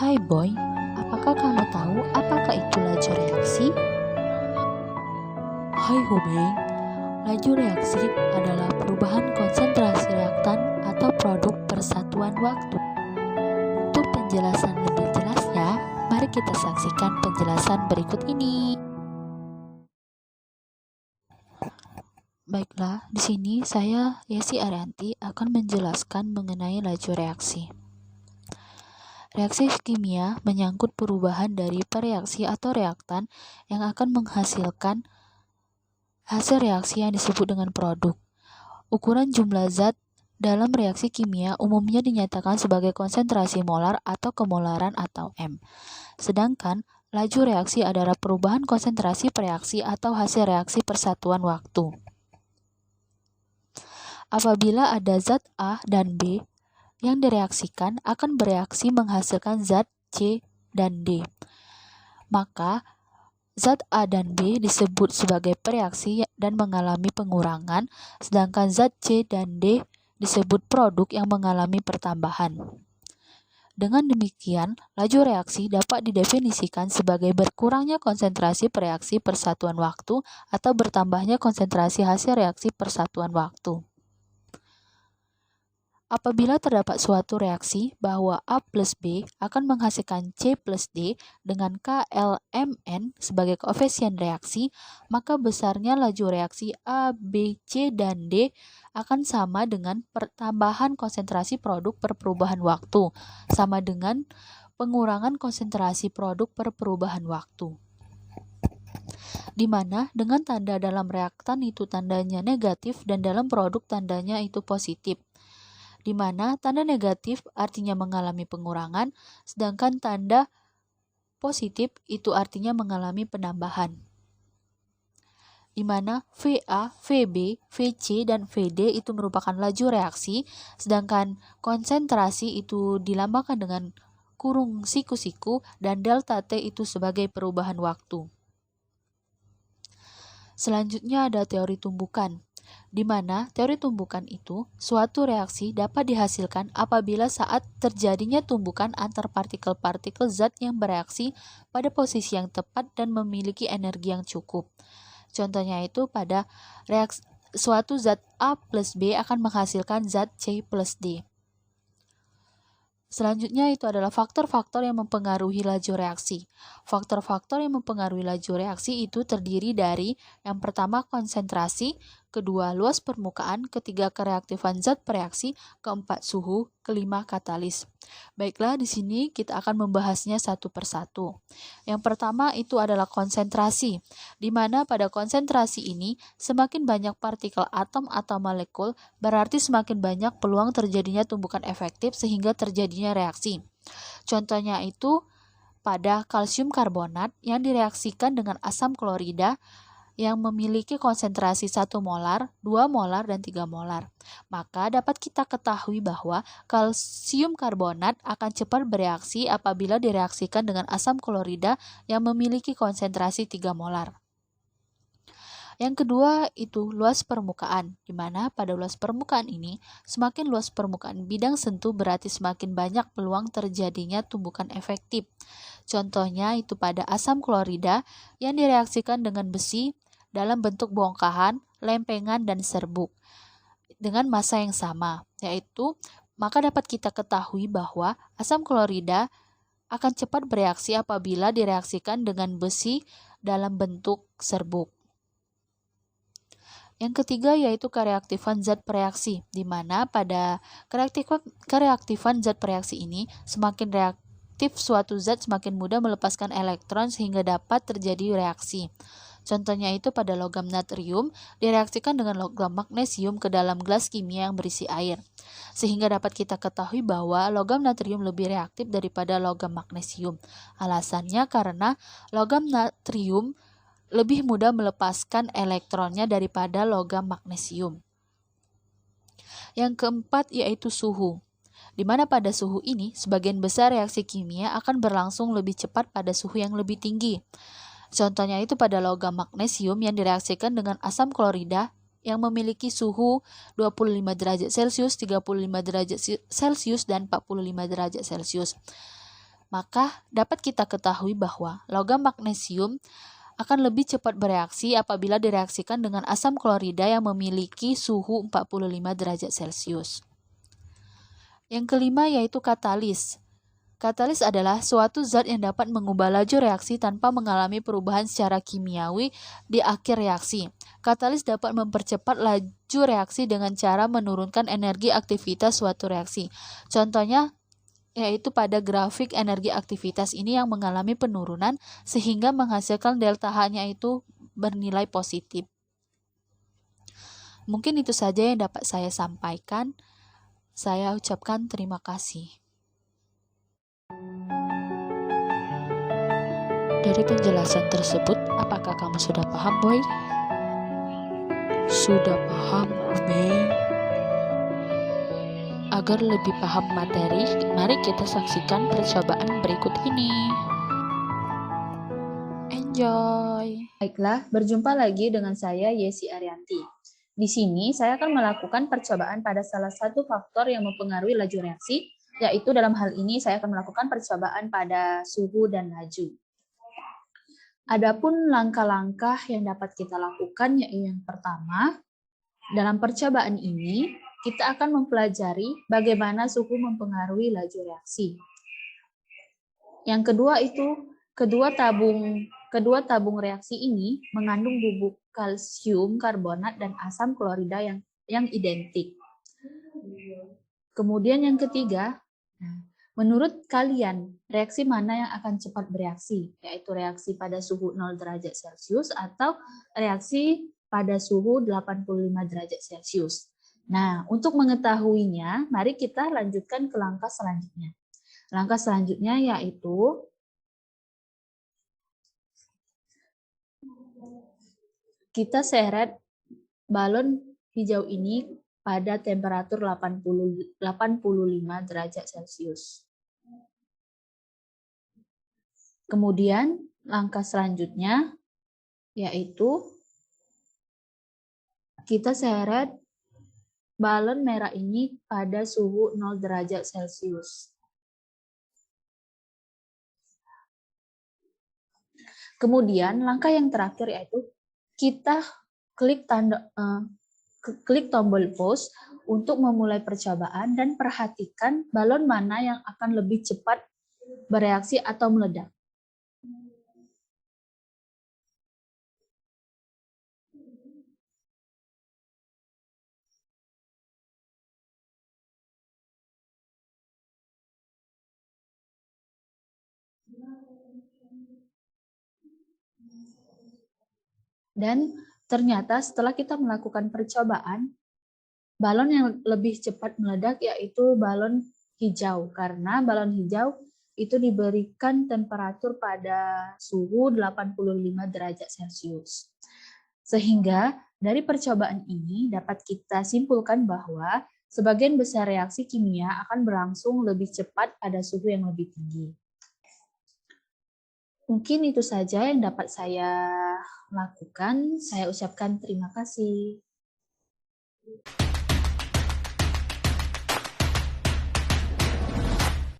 Hai Boy, apakah kamu tahu apakah itu laju reaksi? Hai Hubei, laju reaksi adalah perubahan konsentrasi reaktan atau produk persatuan waktu. Untuk penjelasan lebih jelasnya, mari kita saksikan penjelasan berikut ini. Baiklah, di sini saya Yesi Arianti akan menjelaskan mengenai laju reaksi. Reaksi kimia menyangkut perubahan dari pereaksi atau reaktan yang akan menghasilkan hasil reaksi yang disebut dengan produk. Ukuran jumlah zat dalam reaksi kimia umumnya dinyatakan sebagai konsentrasi molar atau kemolaran atau M. Sedangkan laju reaksi adalah perubahan konsentrasi reaksi atau hasil reaksi persatuan waktu. Apabila ada zat A dan B yang direaksikan akan bereaksi menghasilkan zat C dan D. Maka zat A dan B disebut sebagai pereaksi dan mengalami pengurangan, sedangkan zat C dan D disebut produk yang mengalami pertambahan. Dengan demikian, laju reaksi dapat didefinisikan sebagai berkurangnya konsentrasi reaksi persatuan waktu atau bertambahnya konsentrasi hasil reaksi persatuan waktu. Apabila terdapat suatu reaksi bahwa A plus B akan menghasilkan C plus D dengan KLMN sebagai koefisien reaksi, maka besarnya laju reaksi A, B, C, dan D akan sama dengan pertambahan konsentrasi produk per perubahan waktu, sama dengan pengurangan konsentrasi produk per perubahan waktu. Di mana dengan tanda dalam reaktan itu tandanya negatif dan dalam produk tandanya itu positif. Di mana tanda negatif artinya mengalami pengurangan, sedangkan tanda positif itu artinya mengalami penambahan. Di mana VA, VB, VC, dan VD itu merupakan laju reaksi, sedangkan konsentrasi itu dilambangkan dengan kurung siku-siku dan delta T itu sebagai perubahan waktu. Selanjutnya ada teori tumbukan, di mana teori tumbukan itu suatu reaksi dapat dihasilkan apabila saat terjadinya tumbukan antar partikel-partikel zat yang bereaksi pada posisi yang tepat dan memiliki energi yang cukup. Contohnya itu pada reaksi suatu zat A plus B akan menghasilkan zat C plus D. Selanjutnya itu adalah faktor-faktor yang mempengaruhi laju reaksi. Faktor-faktor yang mempengaruhi laju reaksi itu terdiri dari yang pertama konsentrasi, kedua luas permukaan, ketiga kereaktifan zat bereaksi, keempat suhu, kelima katalis. Baiklah, di sini kita akan membahasnya satu persatu. Yang pertama itu adalah konsentrasi, di mana pada konsentrasi ini semakin banyak partikel atom atau molekul, berarti semakin banyak peluang terjadinya tumbukan efektif sehingga terjadinya reaksi. Contohnya itu pada kalsium karbonat yang direaksikan dengan asam klorida yang memiliki konsentrasi 1 molar, 2 molar, dan 3 molar. Maka dapat kita ketahui bahwa kalsium karbonat akan cepat bereaksi apabila direaksikan dengan asam klorida yang memiliki konsentrasi 3 molar. Yang kedua itu luas permukaan, di mana pada luas permukaan ini, semakin luas permukaan bidang sentuh berarti semakin banyak peluang terjadinya tumbukan efektif. Contohnya itu pada asam klorida yang direaksikan dengan besi dalam bentuk bongkahan, lempengan, dan serbuk dengan massa yang sama, yaitu maka dapat kita ketahui bahwa asam klorida akan cepat bereaksi apabila direaksikan dengan besi dalam bentuk serbuk. Yang ketiga yaitu kereaktifan zat bereaksi, di mana pada kereaktifan zat bereaksi ini semakin reaktif suatu zat semakin mudah melepaskan elektron sehingga dapat terjadi reaksi. Contohnya itu pada logam natrium direaksikan dengan logam magnesium ke dalam gelas kimia yang berisi air. Sehingga dapat kita ketahui bahwa logam natrium lebih reaktif daripada logam magnesium. Alasannya karena logam natrium lebih mudah melepaskan elektronnya daripada logam magnesium. Yang keempat yaitu suhu, di mana pada suhu ini sebagian besar reaksi kimia akan berlangsung lebih cepat pada suhu yang lebih tinggi. Contohnya itu pada logam magnesium yang direaksikan dengan asam klorida yang memiliki suhu 25 derajat Celcius, 35 derajat Celcius, dan 45 derajat Celcius. Maka dapat kita ketahui bahwa logam magnesium akan lebih cepat bereaksi apabila direaksikan dengan asam klorida yang memiliki suhu 45 derajat Celcius. Yang kelima yaitu katalis. Katalis adalah suatu zat yang dapat mengubah laju reaksi tanpa mengalami perubahan secara kimiawi di akhir reaksi. Katalis dapat mempercepat laju reaksi dengan cara menurunkan energi aktivitas suatu reaksi. Contohnya yaitu pada grafik energi aktivitas ini yang mengalami penurunan sehingga menghasilkan delta H-nya itu bernilai positif. Mungkin itu saja yang dapat saya sampaikan. Saya ucapkan terima kasih. Dari penjelasan tersebut, apakah kamu sudah paham, Boy? Sudah paham, Mei? Agar lebih paham materi, mari kita saksikan percobaan berikut ini. Enjoy! Baiklah, berjumpa lagi dengan saya Yesi Arianti. Di sini saya akan melakukan percobaan pada salah satu faktor yang mempengaruhi laju reaksi, yaitu dalam hal ini saya akan melakukan percobaan pada suhu dan laju. Adapun langkah-langkah yang dapat kita lakukan yaitu yang pertama, dalam percobaan ini kita akan mempelajari bagaimana suhu mempengaruhi laju reaksi. Yang kedua itu, kedua tabung reaksi ini mengandung bubuk kalsium karbonat dan asam klorida yang identik. Kemudian yang ketiga, menurut kalian, reaksi mana yang akan cepat bereaksi? Yaitu reaksi pada suhu 0 derajat Celcius atau reaksi pada suhu 85 derajat Celcius. Nah, untuk mengetahuinya, mari kita lanjutkan ke langkah selanjutnya. Langkah selanjutnya yaitu kita seret balon hijau ini pada temperatur 85 derajat Celcius. Kemudian langkah selanjutnya yaitu kita seret balon merah ini pada suhu 0 derajat Celcius. Kemudian langkah yang terakhir yaitu kita klik tombol pause untuk memulai percobaan dan perhatikan balon mana yang akan lebih cepat bereaksi atau meledak. Dan ternyata setelah kita melakukan percobaan, balon yang lebih cepat meledak yaitu balon hijau, karena balon hijau itu diberikan temperatur pada suhu 85 derajat Celcius. Sehingga dari percobaan ini dapat kita simpulkan bahwa sebagian besar reaksi kimia akan berlangsung lebih cepat pada suhu yang lebih tinggi. Mungkin itu saja yang dapat saya lakukan. Saya ucapkan terima kasih.